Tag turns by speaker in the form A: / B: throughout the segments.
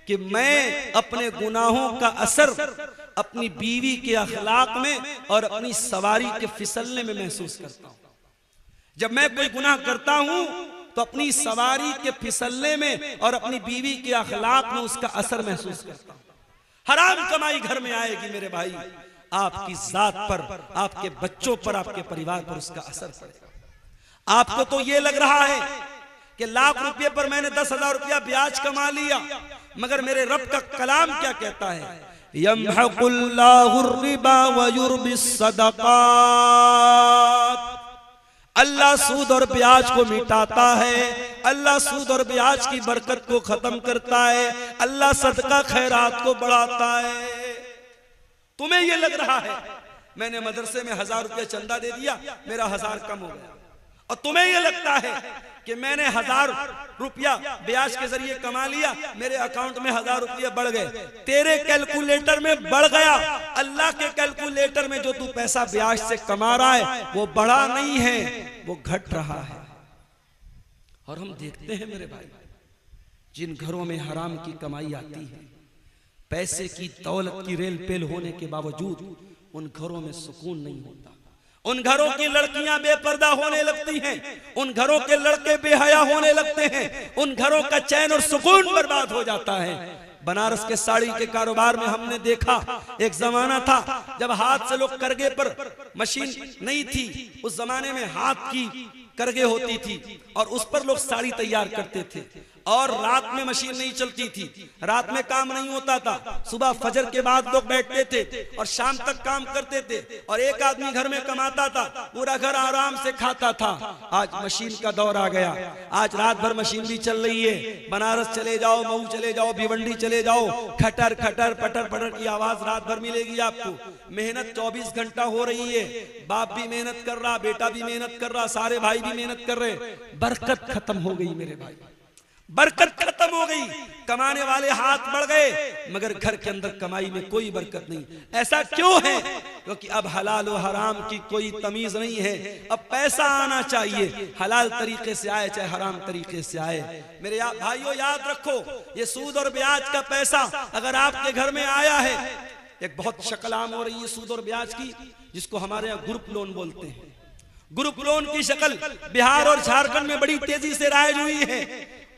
A: कि मैं अपने गुनाहों का असर अपनी बीवी के अखलाक में और अपनी सवारी के फिसलने में महसूस करता हूं। जब मैं कोई गुनाह करता हूं तो अपनी सवारी के फिसलने में और अपनी बीवी के अखलाक में उसका असर महसूस करता हूं। हराम कमाई घर में आएगी मेरे भाई, आपकी जात पर, आपके बच्चों पर, आपके परिवार पर उसका असर पड़ेगा। आपको तो ये लग रहा है कि लाख रुपए पर मैंने 10,000 रुपया ब्याज कमा लिया, मगर मेरे रब का कलाम क्या कहता है? यमहकुल्लाहु रिबा व युर्बिस सदकात। अल्लाह सूद और ब्याज को मिटाता है, अल्लाह सूद और ब्याज की बरकत को खत्म करता है, अल्लाह सदका खैरात को बढ़ाता है। तुम्हें यह लग रहा है मैंने मदरसे में 1,000 रुपया चंदा दे दिया, मेरा 1,000 कम हो गया, और तुम्हें यह लगता है कि मैंने 1,000 रुपया ब्याज के जरिए कमा लिया, मेरे अकाउंट में 1,000 रुपया बढ़ गए। तेरे कैलकुलेटर में बढ़ गया, अल्लाह के कैलकुलेटर में जो तू पैसा ब्याज से कमा रहा है वो बढ़ा नहीं है, वो घट रहा है। और हम देखते हैं मेरे भाई, जिन घरों में हराम की कमाई आती है, पैसे की दौलत की रेल पेल होने के बावजूद उन घरों में सुकून नहीं होता। उन घरों की लड़कियां बेपर्दा होने लगती हैं, उन घरों के लड़के बेहया होने लगते हैं, उन घरों का चैन और सुकून बर्बाद हो जाता है। बनारस के साड़ी के कारोबार में हमने देखा, एक जमाना था जब हाथ से लोग करगे पर, मशीन नहीं थी उस जमाने में, हाथ की करगे होती थी और उस पर लोग साड़ी तैयार करते थे। और रात में मशीन नहीं चलती थी, रात में काम नहीं होता था, सुबह फजर के बाद लोग बैठते थे और शाम तक काम करते थे, और एक आदमी घर में कमाता था, पूरा घर आराम से खाता था। आज मशीन का दौर आ गया, आज रात भर मशीन भी चल रही है। बनारस चले जाओ, मऊ चले जाओ, भिवंडी चले जाओ, खटर खटर पटर पटर की आवाज रात भर मिलेगी आपको। मेहनत 24 घंटा हो रही है, बाप भी मेहनत कर रहा, बेटा भी मेहनत कर रहा, सारे भाई भी मेहनत कर रहे। बरकत खत्म हो गई मेरे भाई, बरकत खत्म हो गई। कमाने वाले हाथ बढ़ गए, मगर घर के अंदर कमाई में कोई बरकत नहीं। ऐसा क्यों है? क्योंकि अब हलाल और हराम की कोई तमीज नहीं है। अब पैसा आना चाहिए, हलाल तरीके से आए चाहे हराम तरीके से आए। मेरे भाइयों याद रखो, ये सूद और ब्याज का पैसा अगर आपके घर में आया है, एक बहुत शक्ल आम हो रही है सूद और ब्याज की, जिसको हमारे यहाँ ग्रुप लोन बोलते हैं। ग्रुप लोन की शक्ल बिहार और झारखंड में बड़ी तेजी से राइज हुई है,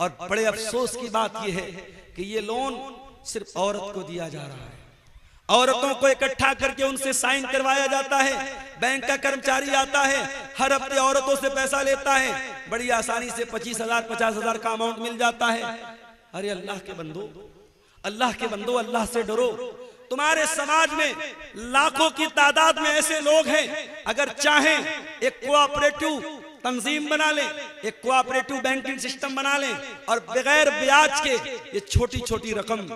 A: और बड़े अफसोस की बात यह है कि ये लोन सिर्फ औरत को दिया जा रहा है। औरतों को इकट्ठा करके उनसे साइन करवाया जाता है, बैंक का कर्मचारी आता है, हर हफ्ते औरतों से पैसा लेता है, बड़ी आसानी से 25,000 50,000 का अमाउंट मिल जाता है। अरे अल्लाह के बंदो, अल्लाह के बंदो, अल्लाह से डरो। तुम्हारे समाज में लाखों की तादाद में ऐसे लोग हैं, अगर चाहें एक कोऑपरेटिव तंजीम बना लें, एक कोऑपरेटिव बैंकिंग सिस्टम बना लें, और बगैर ब्याज के ये छोटी छोटी रकम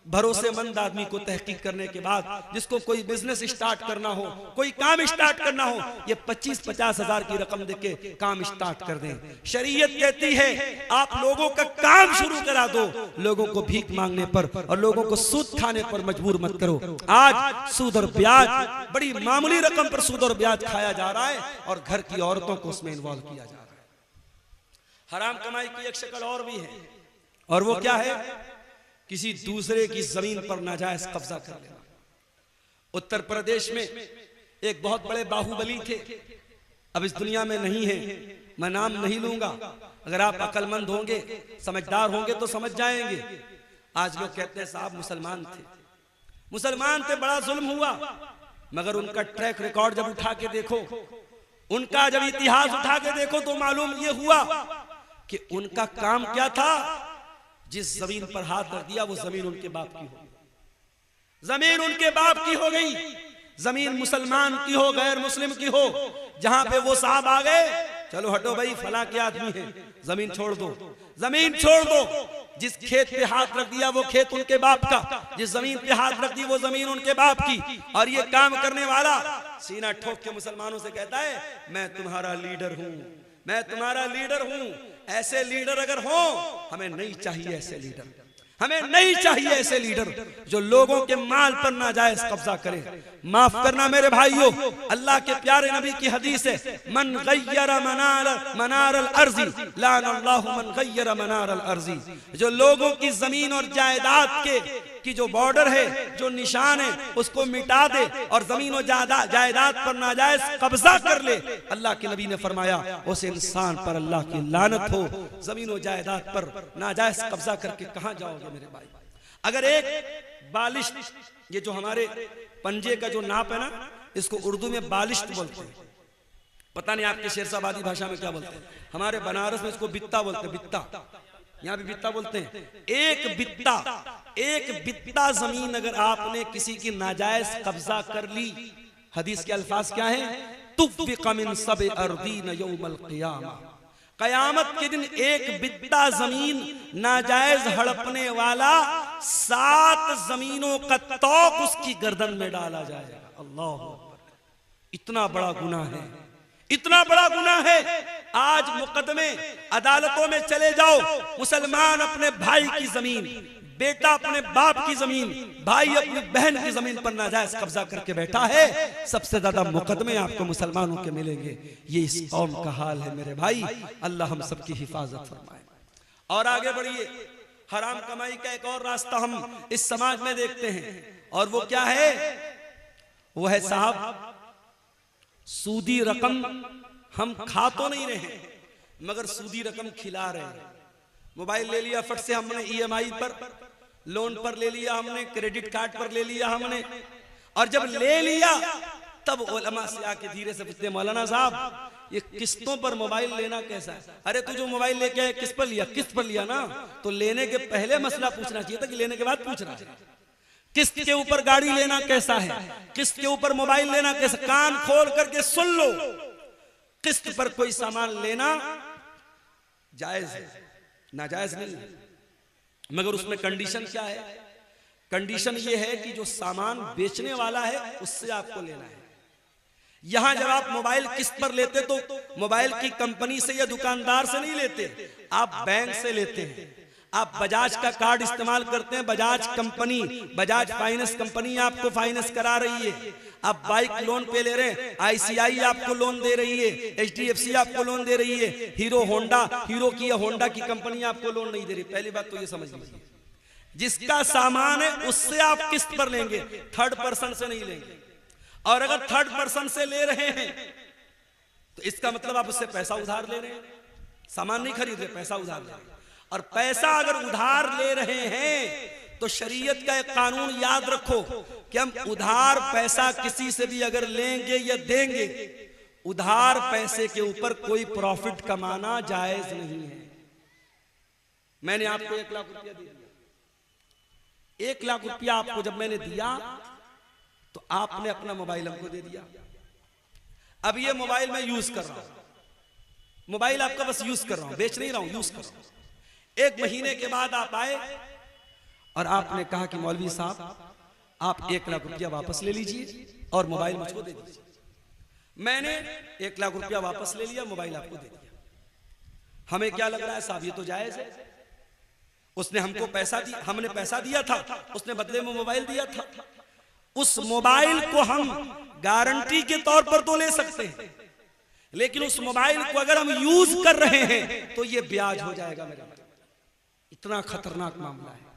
A: भरोसेमंद आदमी को तहकीक करने के बाद, जिसको कोई बिजनेस स्टार्ट करना हो, कोई काम स्टार्ट करना हो, ये 25-50 हजार की रकम देके काम स्टार्ट कर दें। शरीयत कहती है आप लोगों का काम शुरू करा दो, लोगों को भीख मांगने पर और लोगों को सूद खाने पर मजबूर मत करो। आज सूद और ब्याज, बड़ी मामूली रकम पर सूद और ब्याज खाया जा रहा है, और घर की औरतों को उसमें इन्वॉल्व किया जा रहा है। हराम कमाई की एक शक्ल और भी है, और वो क्या है? किसी दूसरे की जमीन पर नाजायज कब्जा कर लेना। उत्तर प्रदेश में एक बहुत बड़े बाहुबली थे, अब इस दुनिया में नहीं है, मैं नाम नहीं लूंगा। अगर आप अक्लमंद होंगे, समझदार होंगे तो समझ जाएंगे। आज लोग कहते हैं साहब मुसलमान थे, मुसलमान थे, बड़ा जुल्म हुआ, मगर उनका ट्रैक रिकॉर्ड जब उठा के देखो, उनका जब इतिहास उठा के देखो, तो मालूम ये हुआ कि उनका काम क्या था। जिस जमीन पर हाथ रख दिया वो जमीन उनके बाप की हो गई, जमीन उनके बाप की हो गई। जमीन मुसलमान की हो, गैर मुस्लिम की हो, जहां पे वो साहब आ गए, चलो हटो भाई, फला के आदमी है, जमीन छोड़ दो, जमीन छोड़ दो। जिस खेत पे हाथ रख दिया वो खेत उनके बाप का, जिस जमीन पे हाथ रख दी वो जमीन उनके बाप की। और ये काम करने वाला सीना ठोक के मुसलमानों से कहता है मैं तुम्हारा लीडर हूं, मैं तुम्हारा लीडर हूं। ऐसे लीडर अगर हो, हमें नहीं चाहिए ऐसे लीडर, हमें नहीं चाहिए ऐसे लीडर जो लोगों के माल पर नाजायज कब्जा करे। माफ करना मेरे भाइयों, अल्लाह के प्यारे नबी की हदीस है, मन गय्यर मनार अल अर्जी लानल्लाहु मन गय्यर मनार अल अर्जी। जो लोगों की जमीन और जायदाद की जो बॉर्डर है, जो निशान है, उसको मिटा दे और जमीन और जायदाद पर नाजायज कब्जा कर ले, अल्लाह के नबी ने फरमाया उस इंसान पर अल्लाह की लानत हो। जमीन और जायदाद पर नाजायज कब्जा करके कहां जाओगे मेरे भाई? अगर एक बालिश, ये जो हमारे पंजे का जो नाप है ना, इसको उर्दू में बालिश बोलते हैं, पता नहीं आपके शेरशाबादी भाषा में क्या बोलते हैं, हमारे बनारस में इसको बित्ता बोलते हैं, बित्ता, यहाँ भी बित्ता बोलते हैं। एक बित्ता जमीन अगर आपने किसी की नाजायज कब्जा कर ली, हदीस के अल्फाज क्या है, तुफ़िक़ मिन सब अर्दीन यौमल क़ियामा, कयामत के दिन एक बित्ता जमीन नाजायज हड़पने वाला 7 जमीनों का तौक उसकी गर्दन में डाला जाएगा। अल्लाह अकबर, इतना बड़ा गुनाह है, इतना बड़ा गुनाह है। आज मुकदमे अदालतों में चले जाओ, मुसलमान अपने भाई की जमीन, बेटा अपने बाप की जमीन, भाई अपनी बहन की जमीन पर नाजायज कब्जा करके बैठा है। सबसे ज्यादा मुकदमे आपको मुसलमानों के मिलेंगे। ये इस कौम का हाल है मेरे भाई। अल्लाह हम सबकी हिफाजत फरमाए। और आगे बढ़िए, हराम कमाई का एक और रास्ता हम इस समाज में देखते हैं, और वो क्या है? वो है साहब सूदी रकम हम खा तो नहीं रहे, मगर सूदी रकम खिला रहे हैं। मोबाइल ले लिया फट से हमने, EMI पर, लोन पर ले लिया हमने, क्रेडिट कार्ड पर ले लिया हमने, और जब ले लिया तब उलमा से आके धीरे से पूछते, मौलाना साहब ये किस्तों पर मोबाइल लेना कैसा है? अरे तू जो मोबाइल लेके आया किस पर लिया? किस्त पर लिया ना, तो लेने के पहले मसला पूछना चाहिए था कि लेने के बाद पूछना चाहिए। किस्त के ऊपर गाड़ी लेना कैसा है, किस्त के ऊपर मोबाइल लेना कैसा? कान खोल करके सुन लो, किस्त पर कोई सामान लेना जायज है, नाजायज नहीं है, मगर उसमें कंडीशन क्या है? कंडीशन ये है कि जो सामान बेचने वाला है उससे आपको लेना है। यहां जब आप मोबाइल किस्त पर लेते तो मोबाइल की कंपनी से या दुकानदार से नहीं लेते, आप बैंक से लेते हैं। आप बजाज का कार्ड इस्तेमाल करते हैं, Bajaj company, Bajaj finance company आपको फाइनेंस करा रही है। आप बाइक लोन पे ले रहे हैं, ICI आपको लोन दे रही है, HDFC आपको लोन दे रही है, हीरो की या होंडा की कंपनी आपको लोन नहीं दे रही। पहली बात तो ये समझ लीजिए, जिसका सामान है उससे आप किस्त पर लेंगे, थर्ड पर्सन से नहीं लेंगे। और अगर थर्ड पर्सन से ले रहे हैं तो इसका मतलब आप उससे पैसा उधार ले रहे हैं, सामान नहीं खरीद रहे, पैसा उधार ले रहे हैं। और पैसा अगर उधार ले रहे हैं तो शरीयत का एक कानून याद रखो कि हम उधार पैसा किसी से भी अगर लेंगे या देंगे, उधार पैसे के ऊपर कोई प्रॉफिट कमाना जायज नहीं है। मैंने आपको 1 लाख रुपया दिया, 1 लाख रुपया आपको जब मैंने दिया तो आपने अपना मोबाइल हमको दे दिया। अब ये मोबाइल मैं यूज कर रहा हूं, मोबाइल आपका बस यूज कर रहा हूं, बेच नहीं रहा हूं, यूज कर रहा हूं। 1 महीने के बाद आप आए और आपने कहा कि मौलवी साहब आप 1 लाख रुपया वापस ले लीजिए और मोबाइल मुझको दे दीजिए। मैंने 1 लाख रुपया वापस ले लिया, मोबाइल आपको दे दिया। हमें क्या लग रहा है साहब, ये तो जायज है। उसने हमको पैसा दिया, हमने पैसा दिया था, उसने बदले में मोबाइल दिया था। उस मोबाइल को हम गारंटी के तौर पर तो ले सकते हैं, लेकिन उस मोबाइल को अगर हम यूज कर रहे हैं तो ये ब्याज हो जाएगा मेरा। इतना खतरनाक मामला है।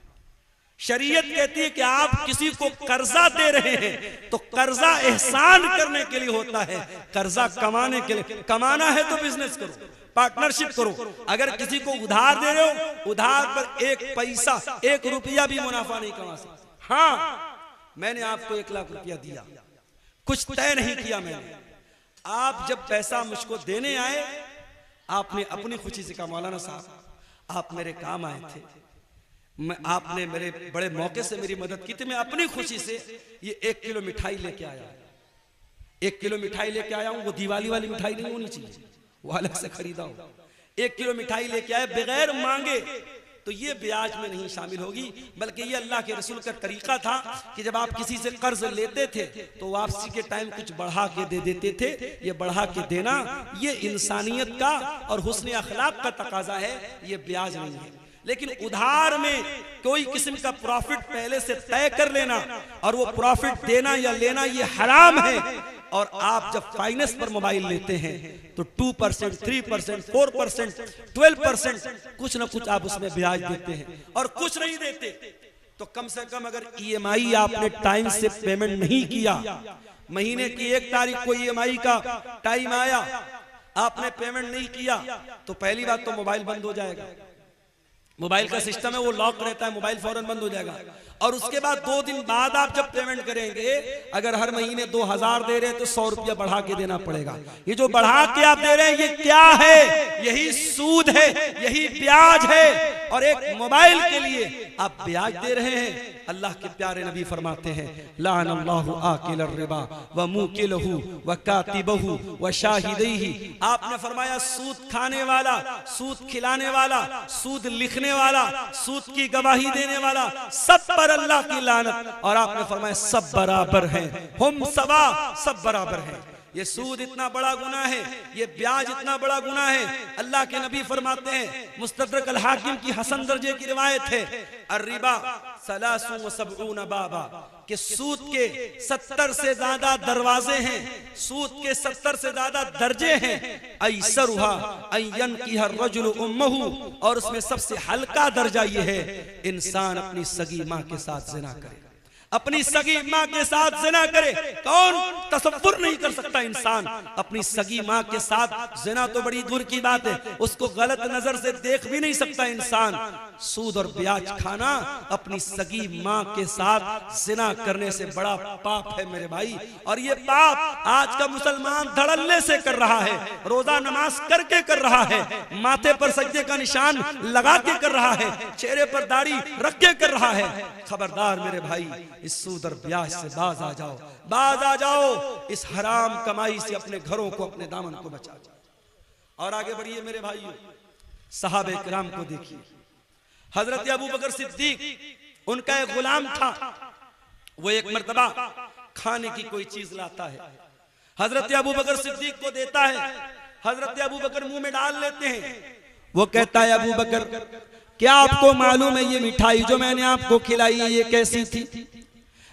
A: शरीयत कहती है कि आप किसी को कर्जा दे रहे हैं तो कर्जा एहसान करने के लिए होता है, कर्जा कमाने के लिए। कमाना है तो बिजनेस करो, पार्टनरशिप करो। अगर किसी को उधार दे रहे हो, उधार पर 1 पैसा 1 रुपया भी मुनाफा नहीं कमा सकते। हाँ, मैंने आपको 1 लाख रुपया दिया, कुछ तय नहीं किया मैंने। आप जब पैसा मुझको देने आए, आपने अपनी खुशी से कहा मौलाना साहब आप मेरे काम आए थे, आपने मेरे बड़े मौके से मेरी मदद की थी, मैं अपनी खुशी से ये 1 किलो मिठाई लेके आया। 1 किलो मिठाई लेके आया हूं, वो दिवाली वाली मिठाई नहीं होनी चाहिए, वो अलग से खरीदा हो। 1 किलो मिठाई लेके आए बगैर मांगे, तो ये ब्याज में नहीं शामिल होगी, बल्कि ये अल्लाह के रसूल का तरीका था कि जब आप किसी से कर्ज लेते थे तो वापसी के टाइम कुछ बढ़ा के दे देते थे। ये बढ़ा के देना ये इंसानियत का और हुस्न अखलाक का तकाजा है, ये ब्याज नहीं है। लेकिन उधार में कोई किस्म का प्रॉफिट पहले से तय कर लेना और वो प्रॉफिट देना या लेना ये हराम है। और आप जब फाइनेंस पर मोबाइल लेते हैं तो 2%, 3%, 4%, 12% कुछ ना कुछ आप उसमें ब्याज देते हैं और कुछ नहीं देते। तो कम से कम अगर EMI आपने टाइम से पेमेंट नहीं किया, महीने की 1 तारीख को EMI का टाइम आया, आपने पेमेंट नहीं किया, तो पहली बात तो मोबाइल बंद हो जाएगा। मोबाइल का सिस्टम है वो लॉक रहता है, मोबाइल फौरन बंद हो जाएगा। और उसके बाद 2 दिन बाद आप जब पेमेंट करेंगे, अगर हर महीने 2000 दे रहे हैं तो 100 रुपया बढ़ा के देना पड़ेगा। ये जो बढ़ा के आप दे रहे हैं ये क्या है? यही सूद है, यही ब्याज है। और एक मोबाइल के लिए आप ब्याज दे रहे हैं। अल्लाह के प्यारे नबी फरमाते हैं, लानल्लाहु आकिल रिबा व मुकिलहु व कातिबहु व शाहिदैहि। आपने फरमाया सूद खाने वाला, सूद खिलाने वाला, सूद लिखने वाला, सूद की गवाही देने वाला, सब पर अल्लाह की लानत। और आपने फरमाया सब बराबर हैं, हम सवा, सब बराबर हैं। ये सूद इतना बड़ा गुनाह है, ये ब्याज इतना बड़ा गुनाह है। अल्लाह के नबी फरमाते हैं, मुस्तदरक अल हाकिम की हसन दर्जे की रिवायत है, अर्रिबा सलासु व सबऊन बाबा, कि सूद के 70 से ज्यादा दरवाजे हैं, सूद के 70 से ज्यादा दर्जे हैं। ऐसरुहा अयन की हर रजुल उम्महु, और उसमें सबसे हल्का दर्जा ये है, इंसान अपनी सगी माँ के साथ जिना करे, अपनी सगी माँ के साथ जिना करे। कौन तसव्वुर नहीं कर सकता इंसान अपनी सगी माँ के साथ जिना, तो बड़ी दूर की बात है, उसको गलत नजर से देख भी नहीं सकता इंसान। सूद और ब्याज खाना अपनी सगी माँ के साथ जिना करने से बड़ा पाप है मेरे भाई। और ये पाप आज का मुसलमान धड़ल्ले से कर रहा है, रोजा नमाज करके कर रहा है, माथे पर सजदे का निशान लगा के कर रहा है, चेहरे पर दाढ़ी रख के कर रहा है। खबरदार मेरे भाई, इस सूद और ब्याज से बाज आ जाओ, बाज आ जाओ। इस हराम कमाई से अपने घरों को, अपने दामन को बचा जाओ। और आगे बढ़िए मेरे भाइयों, सहाबे किराम को देखिए। हजरत अबू बकर सिद्दीक, उनका एक गुलाम था, वो एक मर्तबा खाने की कोई चीज लाता है, हजरत अबू बकर सिद्दीक को देता है। हजरत अबू बकर मुंह में डाल लेते हैं। वो कहता है, अबू बकर क्या आपको मालूम है ये मिठाई जो मैंने आपको खिलाई ये कैसी थी?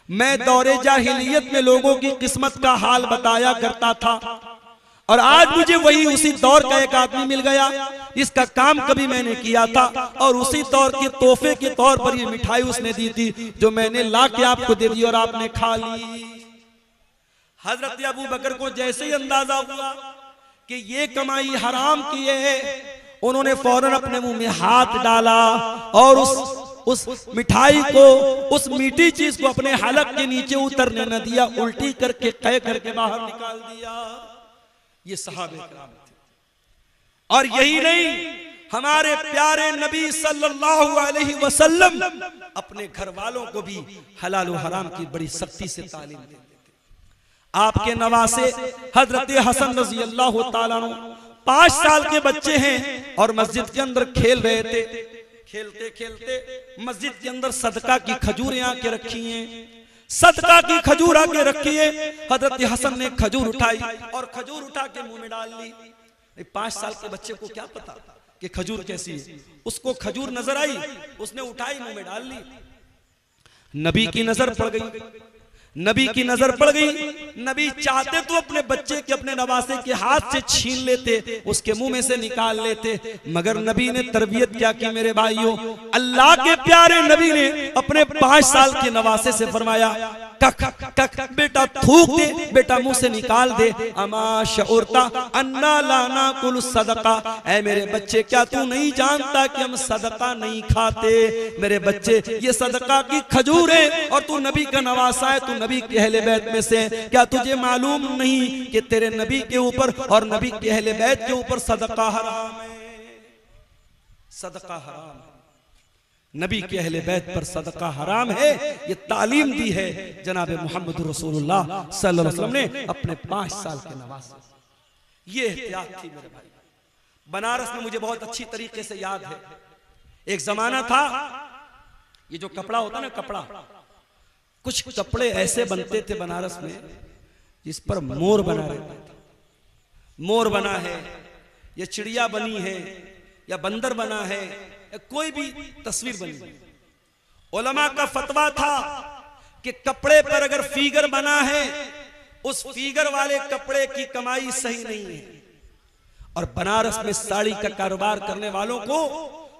A: मैं दौरे जाहिलियत में लोगों की किस्मत का हाल बताया करता था, और आज मुझे वही उसी दौर का एक आदमी मिल गया, इसका काम कभी मैंने किया था, और उसी दौर के तोहफे के तौर पर ये मिठाई उसने दी थी, जो मैंने ला के आपको दे दी और आपने खा ली। हजरत अबू बकर को जैसे ही अंदाजा हुआ कि ये कमाई हराम की है, उन्होंने फौरन अपने मुंह में हाथ डाला और उस मिठाई को, उस मीठी चीज को अपने हलक के नीचे उतरने न दिया, उल्टी करके कह करके बाहर निकाल दिया। ये सहाबे किराम थे। और यही नहीं, हमारे प्यारे नबी सल्लल्लाहु अलैहि वसल्लम अपने घर वालों को भी हलाल व हराम की बड़ी सख्ती से तालीम देते थे। आपके नवासे हजरत हसन रजी अल्लाह तआला अन्हु 5 साल के बच्चे हैं और मस्जिद के अंदर खेल रहे थे। खेलते खेलते मस्जिद के अंदर सदका की खजूरें आके रखी हैं, सदका की खजूर आके रखी है। हजरत हसन ने खजूर उठाई और खजूर उठा के मुंह में डाल ली। 5 साल के बच्चे को क्या पता कि खजूर कैसी है? उसको खजूर नजर आई, उसने उठाई, मुंह में डाल ली। नबी की नजर पड़ गई, नबी की नजर पड़ गई। नबी चाहते तो अपने बच्चे के, अपने नवासे के हाथ से छीन लेते, उसके मुंह में से निकाल लेते, मगर नबी ने तरबियत क्या की मेरे भाइयों। अल्लाह के प्यारे नबी ने अपने 5 साल के नवासे से फरमाया, कक कक बेटा थूक दे, बेटा मुंह से निकाल दे। अमा शऊरता अन्ना लाना कुल सदका, ऐ मेरे बच्चे क्या तू नहीं जानता कि हम सदका नहीं खाते? मेरे बच्चे ये सदका की खजूर है और तू नबी का नवासा है, तू नबी के अहले बैत में से। क्या तुझे मालूम नहीं कि तेरे नबी के ऊपर और नबी के अहले बैत के ऊपर सदका हराम है? सदका हराम है, नबी के अहले बैत पर सदका हराम है। ये तालीम दी है जनाब मोहम्मद रसूलुल्लाह सल्लल्लाहु अलैहि वसल्लम ने अपने 5 साल के नवासे। ये एहतियात थी मेरे भाई। बनारस में मुझे बहुत अच्छी तरीके से याद है, एक जमाना था, ये जो कपड़ा होता ना, कपड़ा, कुछ कपड़े ऐसे बनते थे बनारस में जिस पर मोर बना रहता था। मोर बना है या चिड़िया बनी है या बंदर बना है कोई भी तस्वीर बनी। उलमा का फतवा था कि कपड़े पर अगर फिगर बना है, उस फिगर वाले कपड़े की कमाई सही नहीं है। और बनारस में साड़ी का कारोबार करने वालों को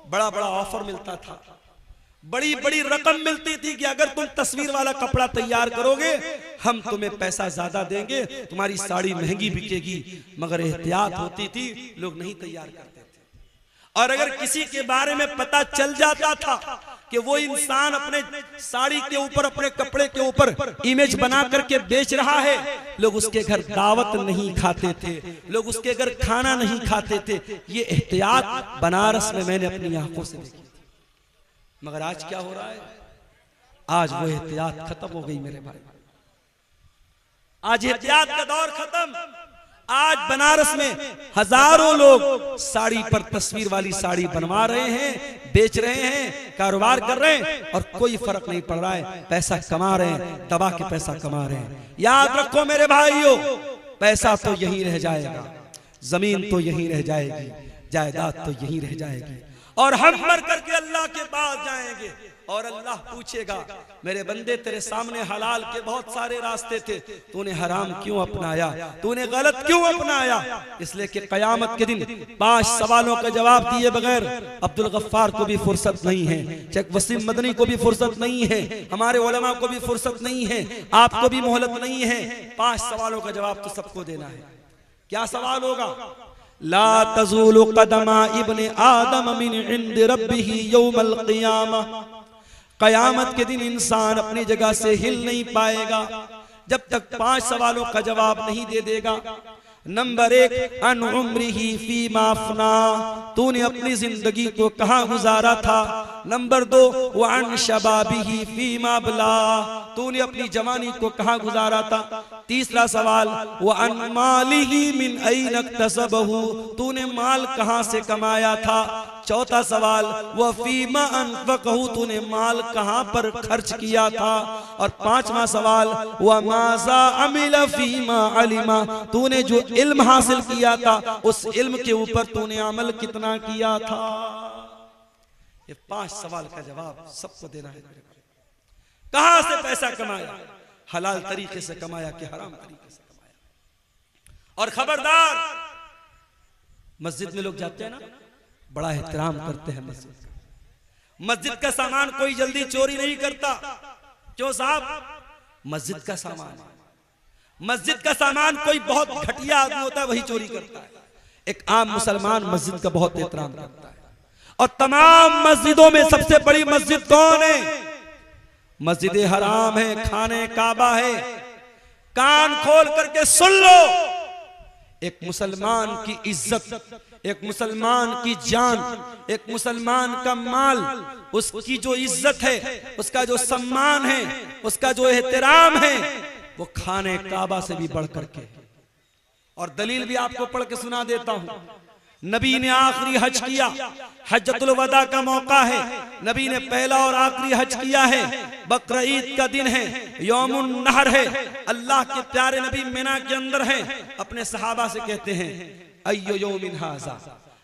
A: बड़ा बड़ा ऑफर मिलता था, बड़ी बड़ी रकम मिलती थी कि अगर तुम तस्वीर वाला कपड़ा तैयार करोगे हम तुम्हें पैसा ज्यादा देंगे, तुम्हारी साड़ी महंगी बिकेगी। मगर एहतियात होती थी, लोग नहीं तैयार करते थे। और अगर किसी के बारे में पता चल जाता था कि वो इंसान अपने साड़ी के ऊपर, अपने कपड़े के ऊपर इमेज बना करके बेच रहा है, लोग उसके घर दावत नहीं खाते थे, लोग उसके घर खाना नहीं खाते थे। ये एहतियात बनारस में मैंने अपनी आंखों से देखी। मगर आज क्या हो रहा है? आज वो एहतियात खत्म हो गई मेरे भाई। आज एहतियात का दौर खत्म। आज बनारस में हजारों लोग साड़ी पर तस्वीर वाली साड़ी बनवा रहे हैं, बेच रहे हैं, कारोबार कर रहे हैं और कोई फर्क नहीं पड़ रहा है। पैसा कमा रहे हैं, दबा के पैसा कमा रहे हैं। याद रखो मेरे भाइयों, पैसा तो यहीं रह जाएगा, जमीन तो यहीं रह जाएगी, जायदाद तो यहीं रह जाएगी, और हम मर करके अल्लाह के पास जाएंगे और अल्लाह पूछेगा, मेरे बंदे तेरे सामने हलाल के बहुत सारे रास्ते थे, तूने हराम क्यों अपनाया, तूने गलत क्यों अपनाया? इसलिए कि कयामत के दिन 5 सवालों का जवाब दिए बगैर अब्दुल गफ्फार को भी फुर्सत नहीं है, शेख वसीम मदनी को भी फुर्सत नहीं है, हमारे उलमा को भी फुर्सत नहीं है, आपको भी मोहलत नहीं है। 5 सवालों का जवाब तो सबको देना है। क्या सवाल होगा? ला तज़ूलु क़दमा इब्ने आदम मिन इंद रब्बिही यौमल क़ियामा। क़यामत के दिन इंसान अपनी जगह से हिल नहीं पाएगा जब तक 5 सवालों का जवाब नहीं दे देगा। नंबर 1, अन उम्रिही फीमा अफ़ना, तूने अपनी जिंदगी को कहाँ गुजारा था। नंबर 2, व अन शबाबिही फीमा अबला, तूने अपनी जवानी को कहाँ गुजारा था। तीसरा सवाल, व अन मालिही मिन ऐन इक्तसबहू, तूने माल कहाँ से कमाया था। चौथा सवाल, व फीमा अनफ़क़हू, तूने माल कहाँ पर खर्च किया था। और 5वां सवाल, व माज़ा अमिल फीमा अलिमा, तूने जो इल्म हासिल किया था उस इल्म के ऊपर तूने अमल कितना किया था। ये 5 सवाल का जवाब सबको देना है। कहां से पैसा कमाया, हलाल तरीके से कमाया कि हराम तरीके से कमाया। और खबरदार, मस्जिद में लोग जाते हैं ना, बड़ा एहतराम करते हैं मस्जिद का। मस्जिद का सामान कोई जल्दी चोरी नहीं करता। क्यों साहब? मस्जिद का सामान, मस्जिद का सामान कोई बहुत घटिया आदमी होता है वही चोरी करता है। एक आम मुसलमान मस्जिद का बहुत एहतराम करता है। और तमाम मस्जिदों में सबसे बड़ी मस्जिद कौन है? मस्जिद हराम है, खाने काबा है। कान खोल करके सुन लो, एक मुसलमान की इज्जत, एक मुसलमान की जान, एक मुसलमान का माल, उसकी जो इज्जत है, उसका जो सम्मान है, उसका जो एहतराम है, वो खाने काबा से भी बढ़ करके। और दलील भी आपको पढ़ के सुना देता हूं। नबी ने आखिरी हज किया, हज्जतुल वदा का मौका है, नबी ने पहला और आखिरी हज किया है। बकरा ईद का दिन है, यौमुन नहर है। अल्लाह के प्यारे नबी मिना के अंदर हैं, अपने सहाबा से कहते हैं, अय्यो यौमिन हाज़ा,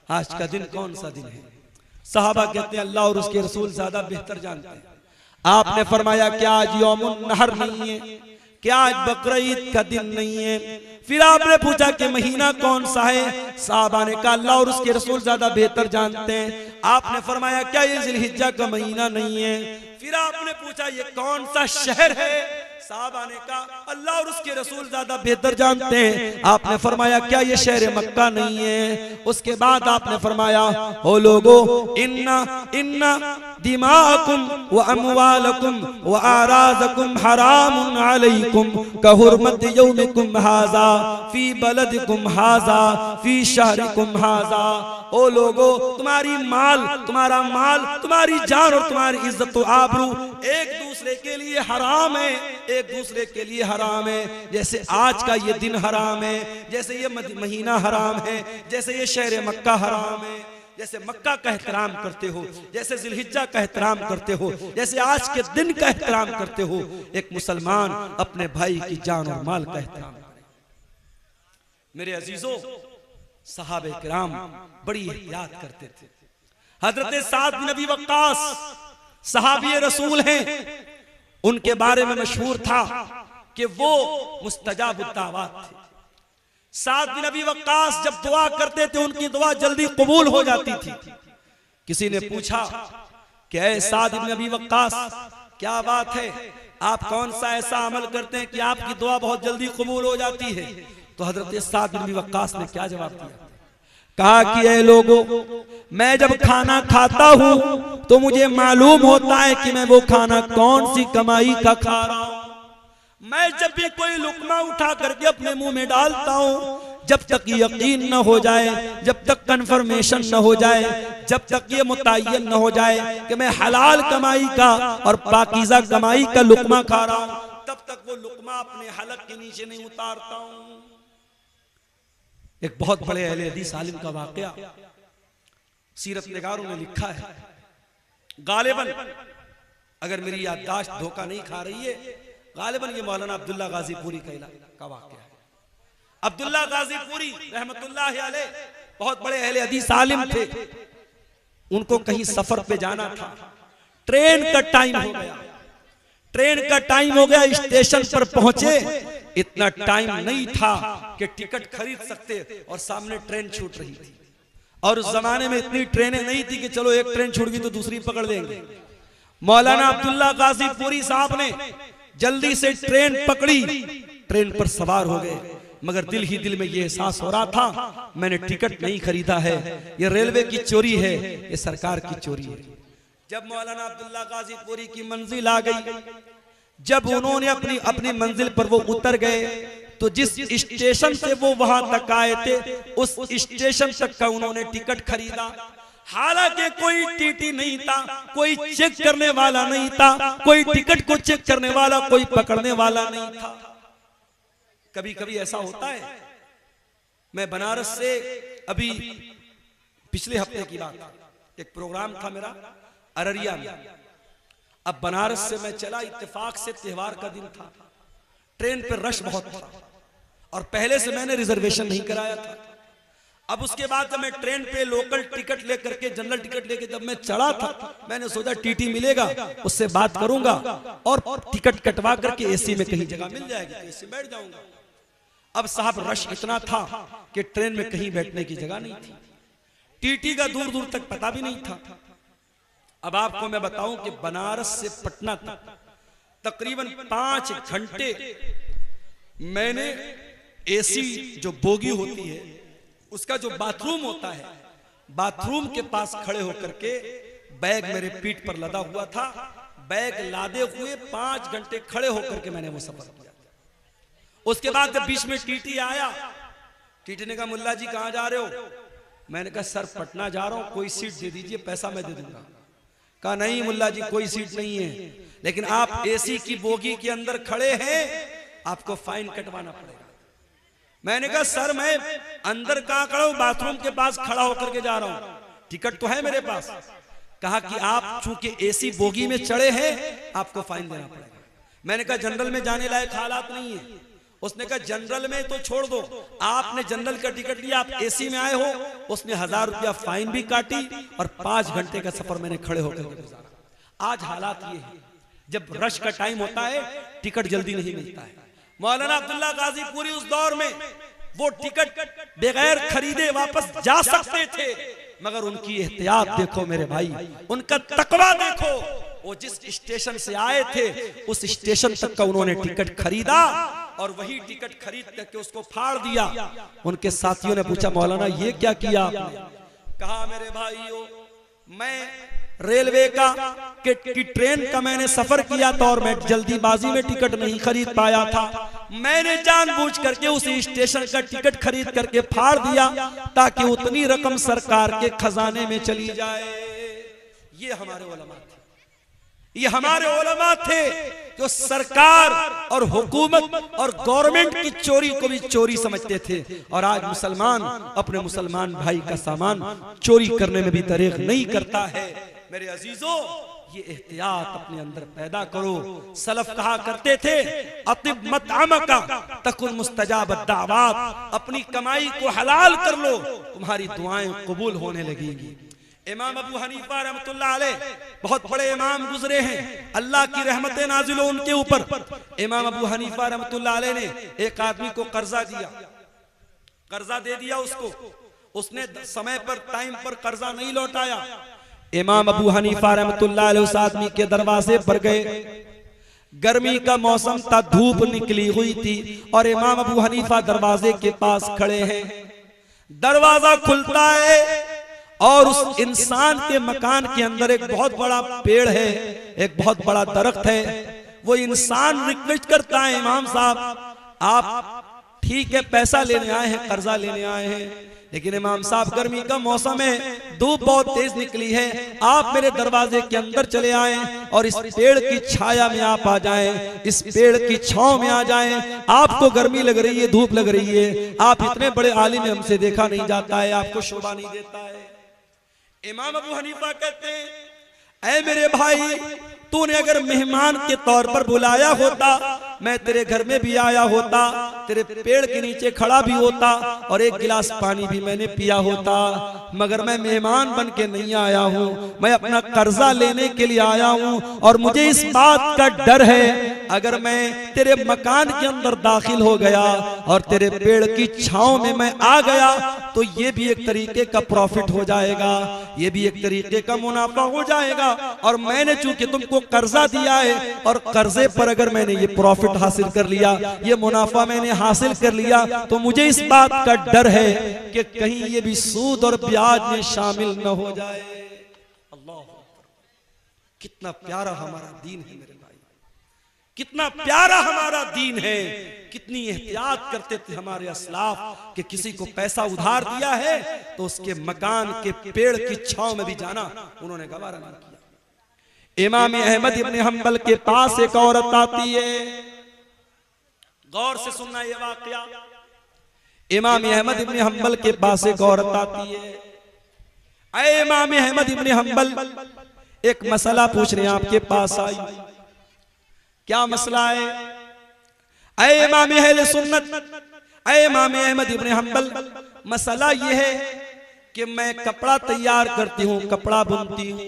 A: आज का दिन कौन सा दिन है? सहाबा कहते हैं, अल्लाह और उसके रसूल ज्यादा बेहतर जानते हैं। आपने फरमाया, क्या आज यौमुन नहर नहीं है? क्या आज बकरा ईद का दिन नहीं है? फिर आपने पूछा कि महीना कौन सा है? साहबा ने कहा, अल्लाह और उसके रसूल ज्यादा बेहतर जानते हैं। आपने फरमाया, क्या ये जिलहिज्जा का महीना नहीं है? फिर आपने पूछा, ये कौन सा शहर है? साहबा ने कहा, अल्लाह और उसके रसूल ज्यादा बेहतर जानते हैं। आपने फरमाया, क्या ये शहर मक्का नहीं है? उसके बाद आपने फरमाया, ओ लोगो, इन्ना इन्ना दिमाकुम व अमवालकुम व आराज़कुम हरामुन अलैकुम कहुरमत यौमिकुम हाज़ा फी बलदिकुम हाज़ा फी शहरिकुम हाज़ा। ओ लोगो, तुम्हारी माल, तुम्हारा माल, तुम्हारी जान और तुम्हारी इज्जत और आबरू एक दूसरे के लिए हराम है, एक दूसरे के लिए हराम है। जैसे आज का ये दिन हराम है, जैसे ये महीना हराम है, जैसे ये शहर मक्का हराम है, जैसे मक्का का एहतराम करते हो, जैसे जिलहिज्जा का एहतराम करते हो, जैसे आज के दिन का एहतराम करते हो, एक मुसलमान अपने भाई की जान और माल का एहतराम करे। मेरे अजीजों, सहाबे किराम बड़ी एहतियात करते थे। हजरत साद बिन अबी वक्कास सहाबी रसूल हैं, उनके बारे में मशहूर था कि वो मुस्तजाबुद दावात थे। साद बिन अबी वक्कास जब दुआ करते थे उनकी दुआ जल्दी कबूल हो जाती थी। किसी ने पूछा कि ऐ साद बिन अबी वक्कास, क्या बात है, आप कौन सा ऐसा अमल करते हैं कि आपकी दुआ बहुत जल्दी कबूल हो जाती है? तो हजरत साद बिन अबी वक्कास ने क्या जवाब दिया? कहा कि ऐ लोगों, मैं जब खाना खाता हूं तो मुझे मालूम होता है कि मैं वो खाना कौन सी कमाई का खा रहा हूं। मैं जब भी कोई लुकमा उठा करके अपने मुंह में डालता हूं, जब तक यकीन न हो जाए, जब तक कंफर्मेशन न हो जाए, जब तक ये मुतय्यन न हो जाए कि मैं हलाल कमाई का और पाकीज़ा कमाई का लुकमा खा रहा हूं, तब तक वो लुकमा अपने हलक के नीचे नहीं उतारता हूं। एक बहुत बड़े अहले हदीस आलिम का वाकया सीरत निगारों में लिखा है। गालिबन अगर मेरी याददाश्त धोखा नहीं खा रही है, गालिबन ये मौलाना अब्दुल्ला गाजीपुरी का वाकया है। अब्दुल्ला गाजीपुरी रहमतुल्लाह अलैह बहुत बड़े अहले हदीस आलिम थे। उनको कहीं सफर पे जाना था, ट्रेन का टाइम हो गया, ट्रेन का टाइम हो गया, स्टेशन पर पहुंचे, इतना टाइम नहीं था कि टिकट खरीद सकते और सामने ट्रेन छूट रही थी। और उस जमाने में इतनी ट्रेनें नहीं थी कि चलो एक ट्रेन छूट गई तो दूसरी पकड़ लेंगे। मौलाना अब्दुल्ला गाजीपुरी साहब ने जल्दी से ट्रेन पकड़ी, ट्रेन पर सवार हो गए, मगर दिल ही दिल में ये एहसास हो रहा था मैंने टिकट नहीं खरीदा है, ये रेलवे की चोरी है, ये सरकार की चोरी है। जब मौलाना अब्दुल्ला गाजीपुरी की मंजिल आ गई, जब उन्होंने अपनी मंजिल पर वो उतर गए, तो जिस स्टेशन से वो वहां तक आए थे उस स्टेशन तक का उन्होंने टिकट खरीदा। हालांकि कोई टीटी नहीं था, कोई चेक करने वाला नहीं था, कोई टिकट को चेक करने वाला, कोई पकड़ने वाला नहीं था। कभी कभी ऐसा होता है, मैं बनारस से अभी पिछले हफ्ते की बात, एक प्रोग्राम था मेरा अररिया में। अब बनारस से मैं चला, इत्तेफाक से त्योहार का दिन था, ट्रेन पे रश बहुत था और पहले से मैंने रिजर्वेशन नहीं कराया था। अब उसके बाद जब मैं ट्रेन पे लोकल टिकट लेकर के, जनरल टिकट लेके जब मैं चढ़ा था, मैंने सोचा टीटी मिलेगा, उससे बात करूंगा और टिकट कटवा करके एसी में कहीं जगह मिल जाएगी तो एसी बैठ जाऊंगा। अब साहब रश इतना था कि ट्रेन में कहीं बैठने की जगह नहीं थी, टीटी का दूर दूर तक पता भी नहीं था। अब आपको मैं बताऊं कि बनारस से पटना तक तकरीबन 5 घंटे मैंने एसी जो बोगी होती है उसका जो बाथरूम होता है, बाथरूम के पास खड़े होकर के बैग मेरे पीठ पर लदा हुआ था, बैग लादे हुए 5 घंटे खड़े होकर के मैंने वो सफर किया। उसके बाद जब बीच में टीटी आया, टीटी ने कहा मुल्ला जी कहां जा रहे हो? मैंने कहा सर पटना जा रहा हूं, कोई सीट दे दीजिए, पैसा मैं दे दूंगा। कहा नहीं मुल्ला जी कोई सीट नहीं है, लेकिन आप एसी की बोगी के अंदर खड़े हैं, आपको फाइन कटवाना पड़ेगा। मैंने कहा सर मैं अंदर कहां खड़ा हूं, बाथरूम के पास खड़ा होकर के जा रहा हूं, टिकट तो है मेरे पास। कहा कि आप चूंकि एसी बोगी में चढ़े हैं आपको फाइन देना पड़ेगा। मैंने कहा जनरल में जाने लायक हालात नहीं है। उसने कहा जनरल में तो छोड़ दो, आपने जनरल का टिकट लिया, आप एसी में आए हो। उसने 1000 रुपया फाइन भी काटी और 5 घंटे का सफर मैंने खड़े होकर के गुजारा। आज हालात ये है, जब रश का टाइम होता है टिकट जल्दी नहीं मिलता है। मौलाना अब्दुल्ला गाजीपुरी उस दौर में वो टिकट बगैर खरीदे वापस जा सकते थे, मगर उनकी एहतियात देखो मेरे भाई, उनका तकवा देखो। वो जिस स्टेशन से आए थे उस स्टेशन तक का उन्होंने टिकट खरीदा और वही टिकट खरीद करके उसको फाड़ दिया। उनके साथियों ने पूछा मौलाना ये क्या किया आपने? कहा मेरे भाइयों मैं रेलवे की ट्रेन का मैंने सफर किया था और मैं जल्दीबाजी में टिकट नहीं खरीद पाया था। मैंने जानबूझ करके उस स्टेशन का टिकट खरीद करके फाड़ दिया ताकि उतनी रकम सरकार के खजाने में चली जाए। ये हमारे उलमा थे, ये हमारे उलमा थे जो सरकार और हुकूमत और गवर्नमेंट की चोरी को भी चोरी समझते थे। और आज मुसलमान अपने मुसलमान भाई का सामान चोरी करने में भी दरेग नहीं करता है। मेरे अजीजों ये एहतियात अपने अंदर पैदा करो। सलफ कहा करते थे अतिब मतअमका तकुन मुस्तजाब दावात, अपनी कमाई को हलाल कर लो, तुम्हारी दुआएं कबूल होने लगेंगी। इमाम अबू हनीफा रहमतुल्लाह अलैह बहुत बड़े इमाम गुजरे हैं, अल्लाह की रहमतें नाजिल हो उनके ऊपर। इमाम अबू हनीफा रहमतुल्लाह अलैह ने एक आदमी को कर्जा दिया, कर्जा दे दिया उसको, उसने समय पर टाइम पर कर्जा नहीं लौटाया। इमाम अबू हनीफा रहमतुल्लाह अलैह उस आदमी के दरवाजे पर गए। गर्मी का मौसम था, धूप निकली हुई थी और इमाम अबू हनीफा दरवाजे के पास खड़े हैं। दरवाजा खुलता है और उस इंसान के मकान के अंदर एक बहुत बड़ा पेड़ है, एक बहुत बड़ा दरख्त है। वो इंसान रिक्वेस्ट करता है, इमाम साहब आप ठीक है पैसा लेने आए हैं, कर्जा लेने आए हैं, लेकिन इमाम साहब गर्मी का मौसम है, धूप बहुत तेज निकली है, आप मेरे दरवाजे के अंदर चले आए और इस पेड़ की छाया में आप आ जाएं, इस पेड़ की छांव में आ जाएं। आपको गर्मी लग रही है, धूप लग रही है, आप इतने बड़े आलिम में हमसे देखा नहीं जाता है, आपको शोभा नहीं देता है। इमाम अबू हनीफा कहते हैं, ऐ मेरे भाई, तूने अगर मेहमान के तौर पर बुलाया होता, मैं तेरे घर में भी आया होता, तेरे पेड़ के नीचे खड़ा भी होता और एक गिलास पानी भी मैंने पिया होता, मगर मैं मेहमान बन के नहीं आया हूँ, मैं अपना कर्जा लेने के लिए आया हूँ। और मुझे इस बात का डर है, अगर मैं तेरे मकान के अंदर दाखिल हो गया और तेरे पेड़ की छांव में मैं आ गया तो ये भी एक तरीके का प्रॉफिट हो जाएगा, ये भी एक तरीके का मुनाफा हो जाएगा। और मैंने चूंकि तुमको कर्जा दिया है और कर्जे पर अगर मैंने ये प्रॉफिट हासिल कर लिया, ये मुनाफा मैंने हासिल कर लिया, तो मुझे इस बात का डर है कि कहीं ये भी सूद और ब्याज में शामिल न हो जाए। अल्लाह, कितना प्यारा हमारा दीन है मेरे भाई, कितना प्यारा हमारा दीन है। कितनी एहतियात करते थे हमारे असलाफ कि किसी को पैसा उधार दिया है तो उसके मकान के पेड़ की छांव में भी जाना उन्होंने गवारा नहीं किया। इमाम अहमद इब्न हंबल के पास एक औरत आती है, गौर से सुनना ये वाकया। इमाम अहमद इब्न हंबल के पास एक औरत आती है, ऐ इमाम अहमद इब्न हंबल, एक मसला पूछने आपके पास आई। क्या मसला है? ऐ इमाम अहले सुन्नत, ऐ इमाम अहमद इब्न हंबल, मसला ये है कि मैं कपड़ा तैयार करती हूँ, कपड़ा बुनती हूँ,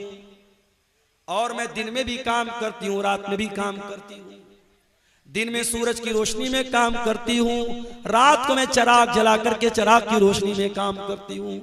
A: और मैं दिन में भी काम करती हूँ, रात में भी काम करती हूँ। दिन में सूरज की रोशनी में काम करती हूँ, रात को मैं चिराग जला करके चिराग की रोशनी में काम करती हूँ।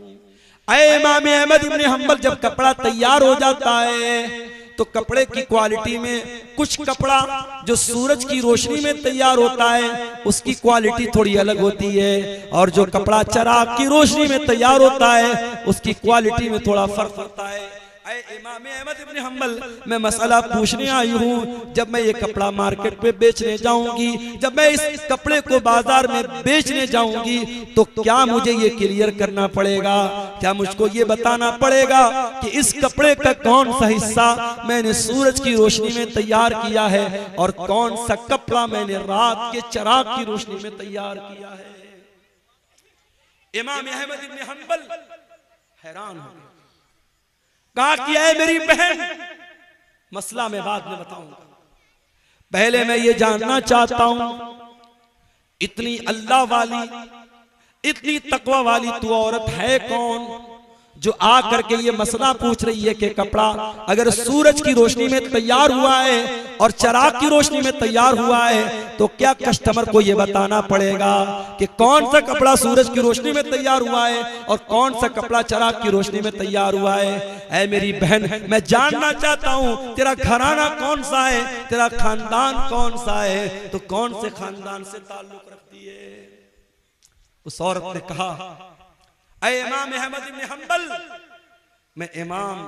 A: ऐ इमाम अहमद इब्न हंबल, जब कपड़ा तैयार हो जाता है तो कपड़े की क्वालिटी में कुछ कपड़ा जो सूरज की रोशनी में तैयार होता है उसकी क्वालिटी थोड़ी अलग होती है, और जो कपड़ा चिराग की रोशनी में तैयार होता है उसकी क्वालिटी में थोड़ा फर्क होता है। ऐ इमाम अहमद इब्न हंबल, मैं मसला पूछने आई हूँ, जब मैं ये कपड़ा मार्केट पे बेचने जाऊंगी, जब मैं इस कपड़े को बाजार में बेचने जाऊंगी, तो क्या मुझे ये क्लियर करना पड़ेगा, क्या मुझको ये बताना पड़ेगा कि इस कपड़े का कौन सा हिस्सा मैंने सूरज की रोशनी में तैयार किया है और कौन सा कपड़ा मैंने रात के चिराग की रोशनी में तैयार किया है। इमाम अहमद इब्न हंबल हैरान हो गए, कहा कि है मेरी बहन, मसला मैं बाद में बताऊंगा, पहले मैं ये जानना चाहता हूं, इतनी अल्लाह वाली, इतनी तकवा वाली तू औरत है कौन जो आ करके ये मसला पूछ रही है कि कपड़ा अगर सूरज की रोशनी में तैयार हुआ है और चिराग की रोशनी में तैयार हुआ है तो क्या कस्टमर को ये बताना पड़ेगा कि कौन सा कपड़ा सूरज की रोशनी में तैयार हुआ है और कौन सा कपड़ा चिराग की रोशनी में तैयार हुआ है। ऐ मेरी बहन, मैं जानना चाहता हूँ तेरा घराना कौन सा है, तेरा खानदान कौन सा है, तो कौन से खानदान से ताल्लुक रखती है। उस औरत ने कहा, ऐ इमाम अहमद इब्न हंबल, मैं इमाम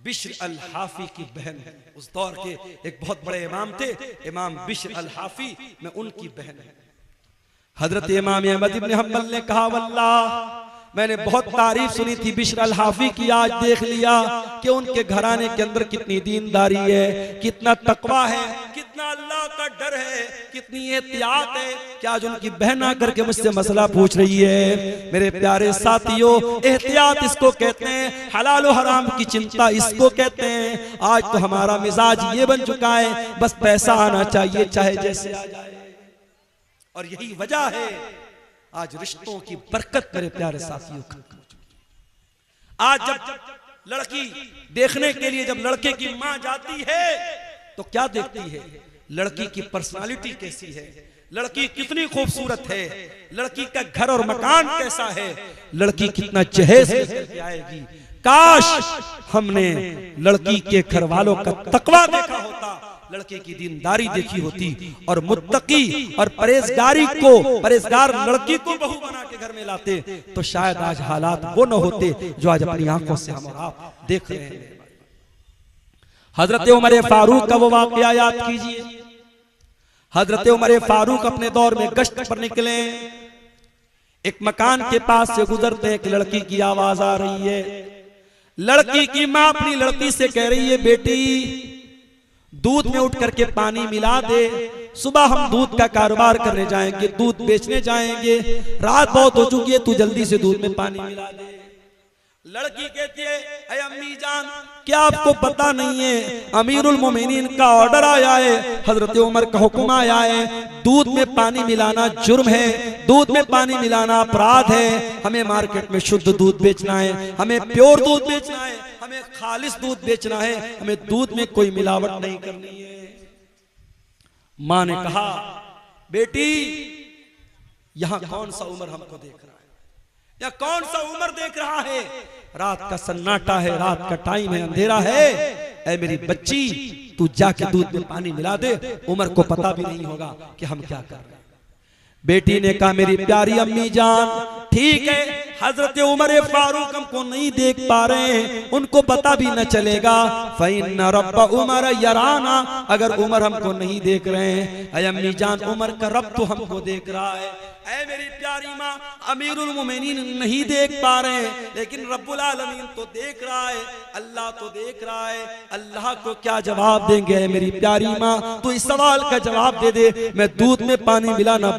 A: बिश्र अल हाफी की बहन है। उस दौर के एक बहुत बड़े इमाम थे, इमाम बिश्र अल हाफी, मैं उनकी बहन है। हजरत इमाम अहमद इब्न हंबल ने कहा, वल्लाह मैंने बहुत तारीफ सुनी थी बिश्र अल हाफी की, आज देख लिया कि उनके घराने के अंदर कितनी दीनदारी है, कितना तकवा है, कितना अल्लाह का डर है, कितनी एहतियात है कि आज उनकी बहन आकर के मुझसे मसला पूछ रही है। मेरे प्यारे साथियों, एहतियात इसको कहते हैं, हलाल और हराम की चिंता इसको कहते हैं। आज तो हमारा मिजाज ये बन चुका है, बस पैसा आना चाहिए चाहे जैसे आ जाए, और यही वजह है आज रिश्तों की बरकत मेरे प्यारे साथियों। आज जब लड़की देखने के लिए जब लड़के की माँ जाती है तो क्या देखती है? लड़की की पर्सनालिटी कैसी है, लड़की कितनी खूबसूरत है, लड़की का घर और मकान कैसा है, लड़की कितना जहेज लेकर आएगी। काश हमने लड़की के घर वालों का तकवा देखा होता, लड़के की दीनदारी देखी होती और मुत्तकी और परहेजगार लड़की को बहू बना के घर में लाते तो शायद आज हालात वो न होते जो आज अपनी आंखों से हम और आप देख रहे हैं। हजरत उमर फारूक का वो वाकया याद कीजिए। हजरत उमर फारूक अपने दौर में गश्त पर निकले, एक मकान के पास से गुजरते एक लड़की की आवाज आ रही है। लड़की की माँ अपनी लड़की से कह रही है, बेटी दूध में उठ करके पानी मिला दे, सुबह हम दूध का कारोबार करने जाएंगे, दूध बेचने जाएंगे, रात बहुत हो चुकी है, तू जल्दी से दूध में पानी मिला दे। लड़की कहती है, अरे अम्मी जान, क्या आपको पता नहीं है अमीरुल मोमिनीन का ऑर्डर आया है, हजरत उमर का हुक्म आया है, दूध में पानी मिलाना जुर्म है, दूध में पानी मिलाना अपराध है, हमें मार्केट में शुद्ध दूध बेचना है, हमें प्योर दूध बेचना है, हमें खालिस दूध बेचना है, हमें दूध में कोई मिलावट नहीं करनी है। माँ ने कहा, बेटी यहाँ कौन सा उमर हमको देख रहा है, या कौन सा उमर देख रहा है, रात का सन्नाटा है, रात का टाइम है, अंधेरा है, ऐ मेरी बच्ची तू जाके दूध में पानी मिला दे, उमर को पता भी नहीं होगा कि हम क्या कर रहे हैं। बेटी ने कहा, मेरी प्यारी अम्मी जान, ठीक है हजरत उमर फारूक हमको नहीं देख पा रहे हैं, उनको पता भी न चलेगा, फ़इन्न रब्ब उमर यराना, अगर उमर हमको नहीं देख रहे हैं, ऐ अम्मी जान उमर का रब तो हमको देख रहा है। ऐ मेरी प्यारी माँ, अमीरुल मोमिनीन नहीं देख पा रहे हैं, लेकिन रब्बुल आलमीन तो देख रहा है, अल्लाह तो देख रहा है, अल्लाह को क्या जवाब देंगे? ऐ मेरी प्यारी माँ, तो इस सवाल का जवाब दे दे, मैं दूध में पानी मिलाना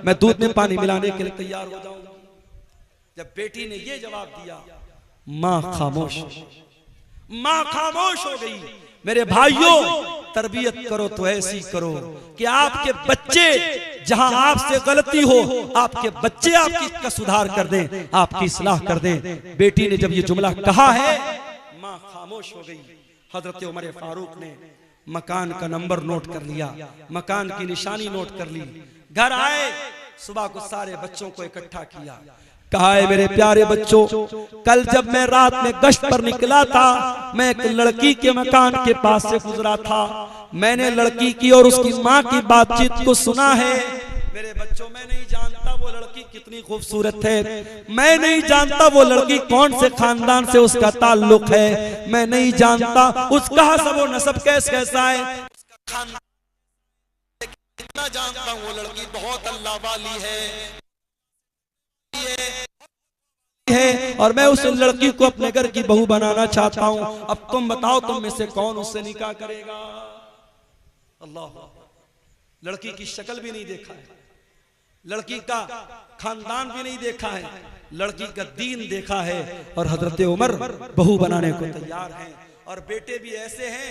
A: मैं दूध में पानी मिलाने के लिए तैयार हो जाऊंगा। जब बेटी ने ये जवाब दिया, माँ खामोश हो गई। मेरे भाइयों, तरबियत करो तो ऐसी करो कि आपके बच्चे जहां आपसे गलती हो, आपके बच्चे आपकी सुधार कर दें, आपकी इस्लाह कर दें। बेटी ने जब ये जुमला कहा है, माँ खामोश हो गई। हजरत उमर फारूक ने मकान का नंबर नोट कर लिया, मकान की निशानी नोट कर ली, घर आए, सुबह को सारे बच्चों को इकट्ठा किया, कहा है मेरे प्यारे बच्चों, कल जब मैं रात में गश्त पर निकला था, मैं एक लड़की के मकान के पास से गुजरा था, मैंने लड़की की और उसकी माँ की बातचीत को सुना है। मेरे बच्चों, मैं नहीं जानता वो लड़की कितनी खूबसूरत है, मैं नहीं जानता वो लड़की कौन से खानदान से उसका ताल्लुक है, मैं नहीं जानता उसका हसब व नसब कैसा है, इतना जानता हूँ वो लड़की बहुत अल्लाह वाली है और मैं उस लड़की को अपने घर की बहू बनाना चाहता हूं। अब तुम बताओ, तुम में से कौन उससे निकाह करेगा? अल्लाह, लड़की की शक्ल भी नहीं देखा है, लड़की का खानदान भी नहीं देखा है, लड़की का दीन देखा है, और हजरत उमर बहू बनाने को तैयार हैं। और बेटे भी ऐसे हैं,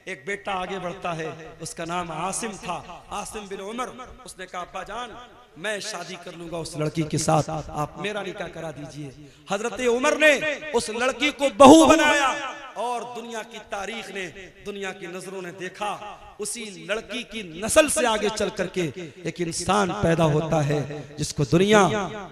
A: एक बेटा आगे बढ़ता है, उसका नाम आसिम था, आसिम बिन उमर। उसने कहा, अब्बा जान मैं शादी कर लूंगा उस लड़की के साथ, आप मेरा निकाह करा दीजिए। हजरत उमर ने उस लड़की को बहू बनाया और दुनिया की तारीख ने, दुनिया की नजरों ने देखा, उसी लड़की की नस्ल से आगे चल करके एक इंसान पैदा होता है जिसको दुनिया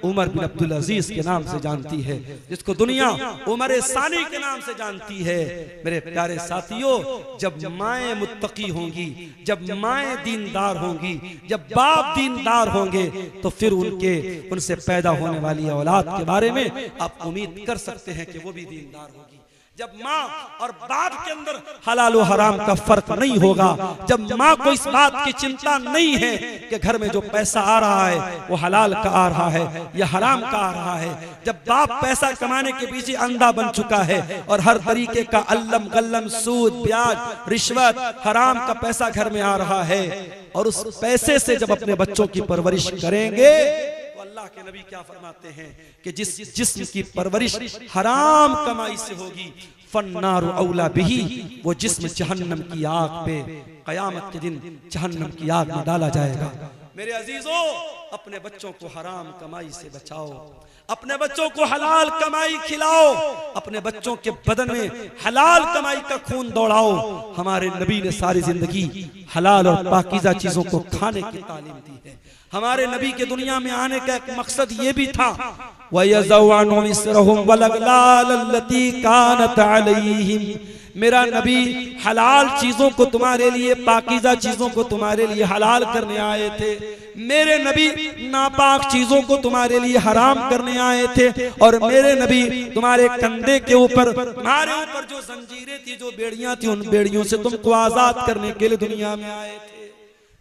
A: उमर बिन अब्दुल अजीज के नाम से जानती है, जिसको दुनिया उमर सानी के नाम से जानती है। मेरे प्यारे साथियों, जब माएँ मुत्तकी होंगी, जब माएँ दीनदार होंगी, जब बाप दीनदार होंगे, तो फिर उनसे पैदा होने वाली औलाद के बारे में आप उम्मीद कर सकते हैं कि वो भी दीनदार होगी। जब माँ और बाप के अंदर हलाल और हराम का फर्क नहीं होगा, जब माँ को इस बात की चिंता नहीं है कि घर में जो पैसा आ रहा है वो हलाल का आ रहा है या हराम का आ रहा है, जब बाप पैसा कमाने के पीछे अंधा बन चुका है और हर तरीके का अल्लम गल्लम, सूद, ब्याज, रिश्वत, हराम का पैसा घर में आ रहा है, और उस पैसे से जब अपने बच्चों की परवरिश करेंगे, अल्लाह के नबी क्या फरमाते हैं कि जिस जिस्म की परवरिश हराम कमाई से होगी, फन्नारु औला बिही, वो जिस्म जहन्नम की आग पे कयामत के दिन जहन्नम की आग में डाला जाएगा। मेरे अजीजों, अपने बच्चों को हराम कमाई से बचाओ, अपने बच्चों को हलाल कमाई खिलाओ, अपने बच्चों के बदन में हलाल कमाई का खून दौड़ाओ। हमारे नबी ने सारी जिंदगी हलाल और पाकीज़ा चीजों को खाने की तालीम दी है। हमारे नबी के दुनिया में आने का एक मकसद ये भी था, वयज़अनु इस्रहुम वलगलाल लती कानत अलैहिम। मेरा नबी हलाल चीजों को तुम्हारे लिए, पाकीज़ा चीजों को तुम्हारे लिए हलाल करने आए थे। मेरे नबी नापाक चीजों को तुम्हारे लिए हराम करने आए थे। और मेरे नबी तुम्हारे कंधे के ऊपर, तुम्हारे ऊपर जो जंजीरें थी, जो बेड़ियां थी, उन बेड़ियों से तुमको आजाद करने के लिए दुनिया में आए थे।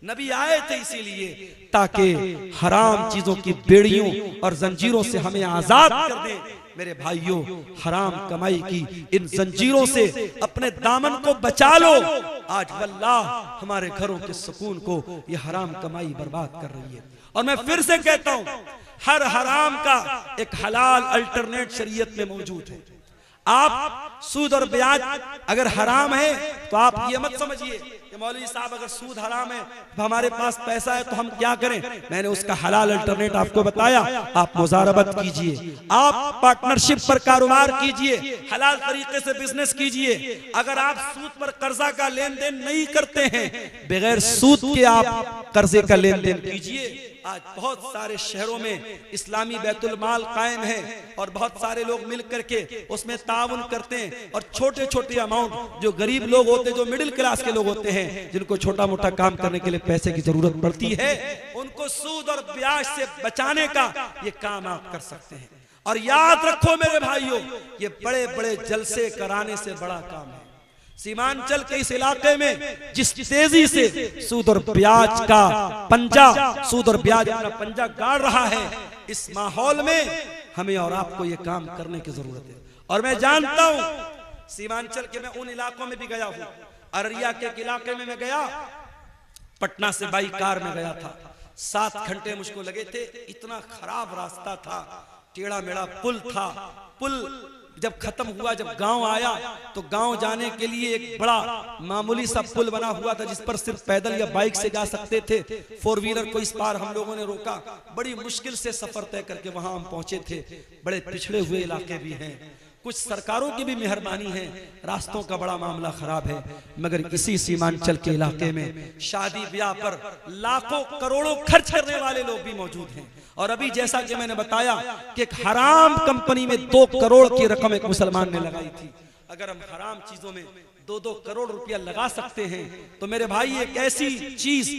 A: नबी आए थे इसीलिए ताकि हराम चीजों की बेड़ियों और जंजीरों से हमें आजाद कर दें। मेरे भाइयों, हराम कमाई की इन जंजीरों से अपने दामन को बचा लो। आज वल्लाह हमारे घरों के सुकून को ये हराम कमाई बर्बाद कर रही है। और मैं फिर से कहता हूं, हर हराम का एक हलाल अल्टरनेट शरीयत में मौजूद है। आप सूद और ब्याज अगर हराम है तो आप ये मत समझिए कि मौलवी साहब अगर सूद हराम है तो हमारे पास पैसा है तो हम क्या करें। मैंने उसका हलाल अल्टरनेट आपको बताया। आप मुजारबत कीजिए, आप पार्टनरशिप पर कारोबार कीजिए, हलाल तरीके से बिजनेस कीजिए। अगर आप सूद पर कर्जा का लेन देन नहीं करते हैं, बगैर सूद के आप कर्जे का लेन देन कीजिए। आज बहुत सारे शहरों में इस्लामी बैतुल माल कायम है और बहुत सारे लोग मिल करके उसमें ताउन करते हैं। और छोटे छोटे अमाउंट, जो गरीब लोग होते हैं, जो मिडिल क्लास के लोग होते हैं, जिनको छोटा मोटा काम करने के लिए पैसे की जरूरत पड़ती है, उनको सूद और ब्याज से बचाने का ये काम आप कर सकते हैं। और याद रखो मेरे भाइयों, ये बड़े बड़े जलसे कराने से बड़ा काम है। सीमांचल के इस इलाके में जिस तेजी से सूद और ब्याज का पंजा, सूद और ब्याज अपना पंजा गाड़ रहा है, इस माहौल में हमें और आपको ये काम करने की जरूरत है। और मैं जानता हूं, सीमांचल के मैं उन इलाकों में भी गया हूं। अररिया के इलाके में मैं गया, पटना से बाई कार में गया था। 7 घंटे मुझको लगे थे। इतना खराब रास्ता था, टेढ़ा मेढ़ा पुल था। पुल जब खत्म हुआ, जब गांव आया तो गांव जाने के लिए एक बड़ा मामूली सा पुल बना हुआ था जिस पर सिर्फ पैदल या बाइक से जा सकते थे। 4 व्हीलर को इस पार हम लोगों ने रोका। बड़ी मुश्किल से सफर तय करके वहां हम पहुंचे थे। बड़े पिछड़े हुए इलाके भी हैं, कुछ सरकारों की भी मेहरबानी है, रास्तों का बड़ा मामला खराब है। मगर इसी सीमांचल के इलाके में शादी ब्याह पर लाखों करोड़ों खर्च करने वाले लोग भी मौजूद हैं। और अभी जैसा कि मैंने बताया कि एक हराम कंपनी में 2 करोड़ की रकम एक मुसलमान ने लगाई थी। अगर हम हराम चीजों में 2-2 करोड़ रुपया लगा सकते हैं तो मेरे भाई एक ऐसी चीज,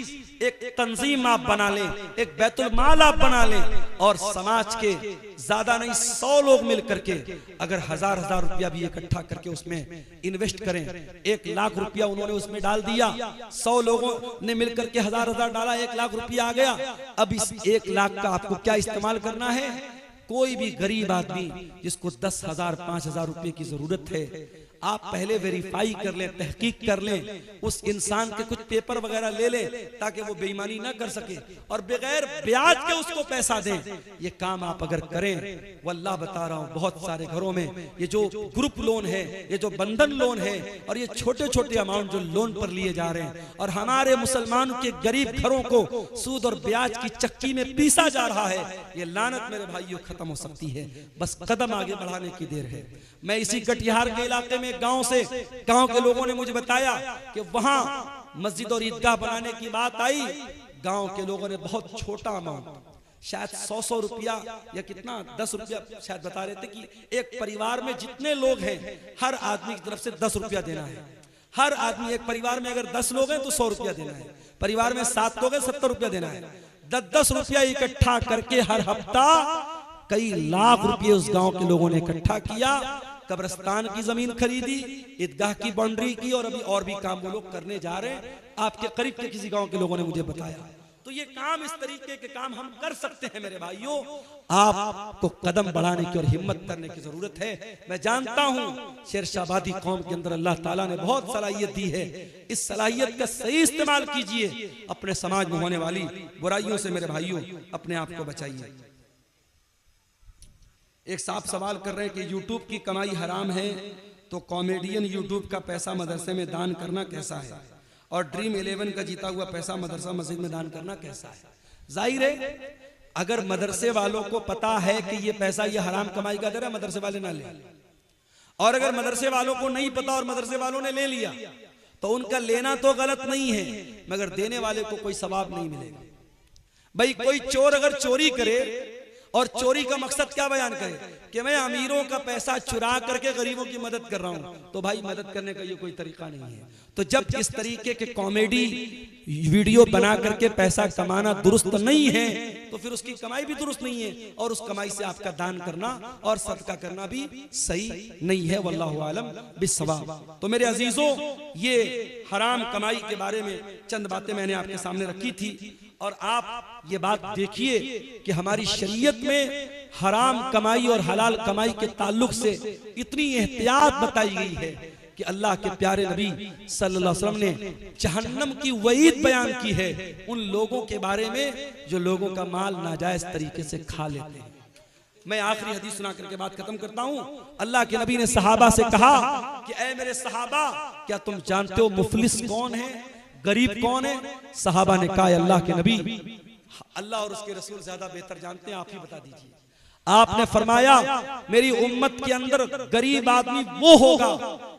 A: एक तंजीम आप बना लें, एक बैतुल माल आप बना लें और समाज के ज्यादा नहीं 100 लोग मिल करके अगर 1000-1000 रुपया भी इकट्ठा करके उसमें इन्वेस्ट करें, 1 लाख रुपया उन्होंने उसमें डाल दिया, 100 लोगों ने मिल करके 1000-1000 डाला, 1 लाख रुपया आ गया। अब इस 1 लाख का आपको क्या इस्तेमाल करना है? कोई भी गरीब आदमी जिसको 10,000 5,000 रुपए की जरूरत है, आप पहले वेरीफाई कर लें, तहकीक कर लें, उस इंसान के कुछ पेपर वगैरह ले लें ताकि वो बेईमानी ना कर सके और बगैर ब्याज के उसको पैसा दें। ये काम आप अगर करें, वल्लाह बता रहा हूं, बहुत सारे घरों में ये जो ग्रुप लोन है, ये जो बंधन लोन है और ये छोटे छोटे अमाउंट जो लोन पर लिए जा रहे हैं और हमारे मुसलमानों के गरीब घरों को सूद और ब्याज की चक्की में पीसा जा रहा है, ये लानत मेरे भाइयों खत्म हो सकती है। बस कदम आगे बढ़ाने की देर है। मैं इसी कटिहार के इलाके में गांव से, गांव के लोगों ने मुझे बताया कि वहां मस्जिद और ईदगाह बनाने की बात आई। गांव के लोगों ने बहुत छोटा अमाउंट, शायद 100 रुपया या कितना 10 रुपया शायद बता रहे थे कि एक परिवार में जितने लोग हैं हर आदमी की तरफ से 10 रुपया देना है। हर आदमी, एक परिवार में अगर 10 लोग हैं तो 100 रुपया देना है, परिवार में 7 लोग हैं 70 रुपया देना है। 10-10 रुपया इकट्ठा करके हर हफ्ता कई लाख रुपये उस गांव के लोगों ने इकट्ठा किया, कब्रिस्तान की जमीन खरीदी, ईदगाह की बाउंड्री की और अभी और भी काम वो लोग करने जा रहे हैं। आपके करीब के किसी गांव के लोगों ने मुझे बताया। तो ये काम, इस तरीके के काम हम कर सकते हैं मेरे भाइयों। आपको कदम बढ़ाने की और हिम्मत करने की जरूरत है। मैं जानता हूं शेरशाबादी कौम के अंदर अल्लाह ताला ने बहुत सलाहियत दी है। इस सलाहियत का सही इस्तेमाल कीजिए। अपने समाज में होने वाली बुराइयों से मेरे भाइयों अपने आप को बचाइए। एक साहब सवाल कर रहे हैं कि यूट्यूब की कमाई हराम है तो कॉमेडियन यूट्यूब का पैसा मदरसे में दान करना कैसा है, और ड्रीम 11 का जीता हुआ पैसा मदरसा मस्जिद में दान करना कैसा है। जाहिर है अगर मदरसे वालों को पता है कि ये पैसा ये हराम कमाई का दर है, मदरसे वाले ना ले। और अगर मदरसे वालों को नहीं पता और मदरसे वालों ने ले लिया तो उनका लेना तो गलत नहीं है, मगर देने वाले को कोई सवाब नहीं मिलेगा। भाई कोई चोर अगर चोरी करे और चोरी का मकसद क्या बयान करे कि मैं अमीरों का पैसा चुरा करके गरीबों की मदद कर रहा हूं, तो भाई मदद करने का ये कोई तरीका नहीं है। तो जब इस तरीके के कॉमेडी वीडियो बना करके पैसा कमाना दुरुस्त नहीं है तो फिर उसकी कमाई भी दुरुस्त नहीं है, और उस कमाई से आपका दान करना और सदका करना भी सही नहीं है। वल्लाहु आलम बिस्सवाब। तो मेरे अजीजों, ये हराम कमाई के बारे में चंद बातें मैंने आपके सामने रखी थी, और आप ये बात देखिए कि हमारी शरीयत में हराम कमाई और हलाल कमाई के ताल्लुक से इतनी एहतियात बताई गई है कि अल्लाह के प्यारे नबी सल्लल्लाहु अलैहि वसल्लम ने जहन्नम की वईद बयान की है उन लोगों के बारे में जो लोगों का माल नाजायज तरीके से खा लेते हैं। मैं आखिरी हदीस सुना करके बात खत्म करता हूं। अल्लाह के नबी ने सहाबा से कहा कि ऐ मेरे सहाबा, क्या तुम जानते हो मुफलिस कौन है, गरीब कौन है? सहाबा ने कहा अल्लाह के नबी, अल्लाह और उसके रसूल ज्यादा बेहतर जानते हैं, आप ही बता दीजिए। आपने फरमाया मेरी उम्मत के अंदर गरीब आदमी वो होगा,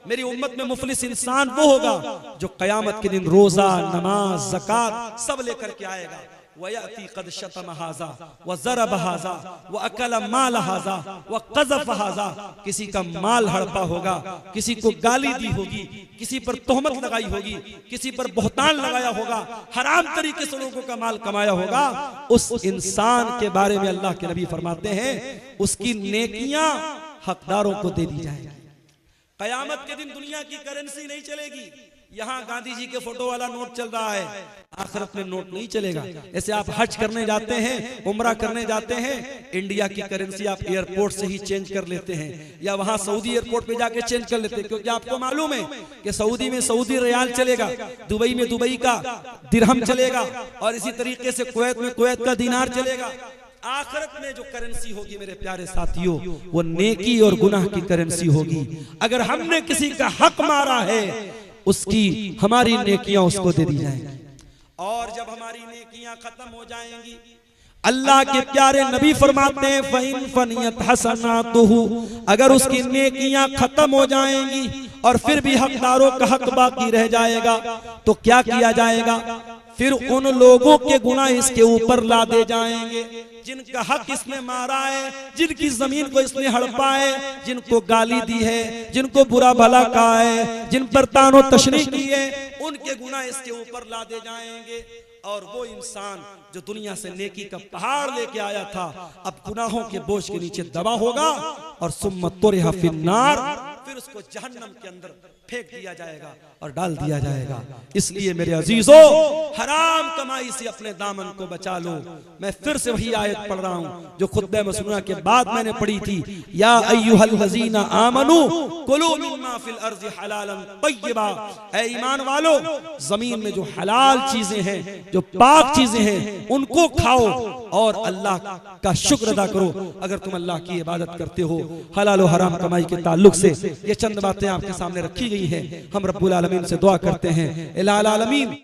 A: मेरी उम्मत में मुफलिस इंसान वो होगा जो कयामत के दिन रोजा, नमाज, ज़कात सब लेकर के आएगा। वयाती कद शतम हाजा व ज़रब हाजा व अकल माल हाजा व क़ज़फ़ हाजा, किसी का माल हड़पा होगा, किसी को गाली दी होगी, किसी पर तोहमत लगाई होगी, किसी पर बहतान लगाया होगा, हराम तरीके से लोगों का माल कमाया होगा। उस इंसान के बारे में अल्लाह के नबी फरमाते हैं उसकी नेकियां हकदारों को दे दी जाएगी। कयामत के दिन दुनिया की करेंसी नहीं चलेगी। यहाँ गांधी जी के फोटो वाला नोट चल रहा है, आखिरत में नोट नहीं चलेगा। ऐसे आप हज करने जाते हैं, उम्रा करने जाते हैं, इंडिया की करेंसी आप एयरपोर्ट से ही चेंज कर लेते हैं, या वहां सऊदी एयरपोर्ट पे जाके चेंज कर लेते हैं, क्योंकि आपको मालूम है कि सऊदी में सऊदी रियाल चलेगा, दुबई में दुबई का दिरहम चलेगा, और इसी तरीके से कुवैत में कुवैत का दीनार चलेगा। आखिरत में जो करेंसी होगी मेरे प्यारे साथियों, वो नेकी और गुनाह की करेंसी होगी। अगर हमने किसी का हक मारा है, उसकी हमारी नेकियां उसको दे दी जाएंगी, और जब हमारी नेकियां खत्म हो जाएंगी, अल्लाह के प्यारे नबी फरमाते हैं फ़इन फ़नियत हसनातुहु, अगर उसकी नेकियां खत्म हो जाएंगी और फिर भी हकदारों का हक बाकी रह जाएगा, तो क्या किया जाएगा? फिर उन लोगों के गुनाह इसके ऊपर लादे जाएंगे जिनका हक इसने मारा है, जिनकी जमीन को इसने हड़पा है, जिनको गाली दी है, जिनको बुरा भला कहा है, जिन पर तानो तशरीह की है, उनके गुनाह इसके ऊपर लादे जाएंगे। और वो इंसान जो दुनिया से नेकी का पहाड़ लेके आया था, अब गुनाहों के बोझ के नीचे दबा होगा, और सुम्मा तुरिहा फिन्नार, फिर उसको जहन्नम के अंदर फेंक दिया जाएगा और डाल दिया जाएगा। इसलिए मेरे अजीजों, हराम कमाई से अपने दामन को बचा लो। मैं फिर से वही आयत पढ़ रहा हूँ जो खुतबे मसनूना के बाद मैंने पढ़ी थी, या अय्युहल लज़ीना आमनू कुलू मिम्मा फिल अर्ज़ि हलालन तय्यबा, ऐ ईमान वालो, जमीन में जो हलाल चीजें हैं, जो पाक चीजें हैं, उनको खाओ और अल्लाह का शुक्र अदा करो। अगर तुम अल्लाह की इबादत करते हो, हलाल और हराम कमाई के ताल्लुक से ये चंद बातें आपके सामने रखी गई हैं। हम रब्बुल आलमीन से दुआ करते हैं, इलाही आलमीन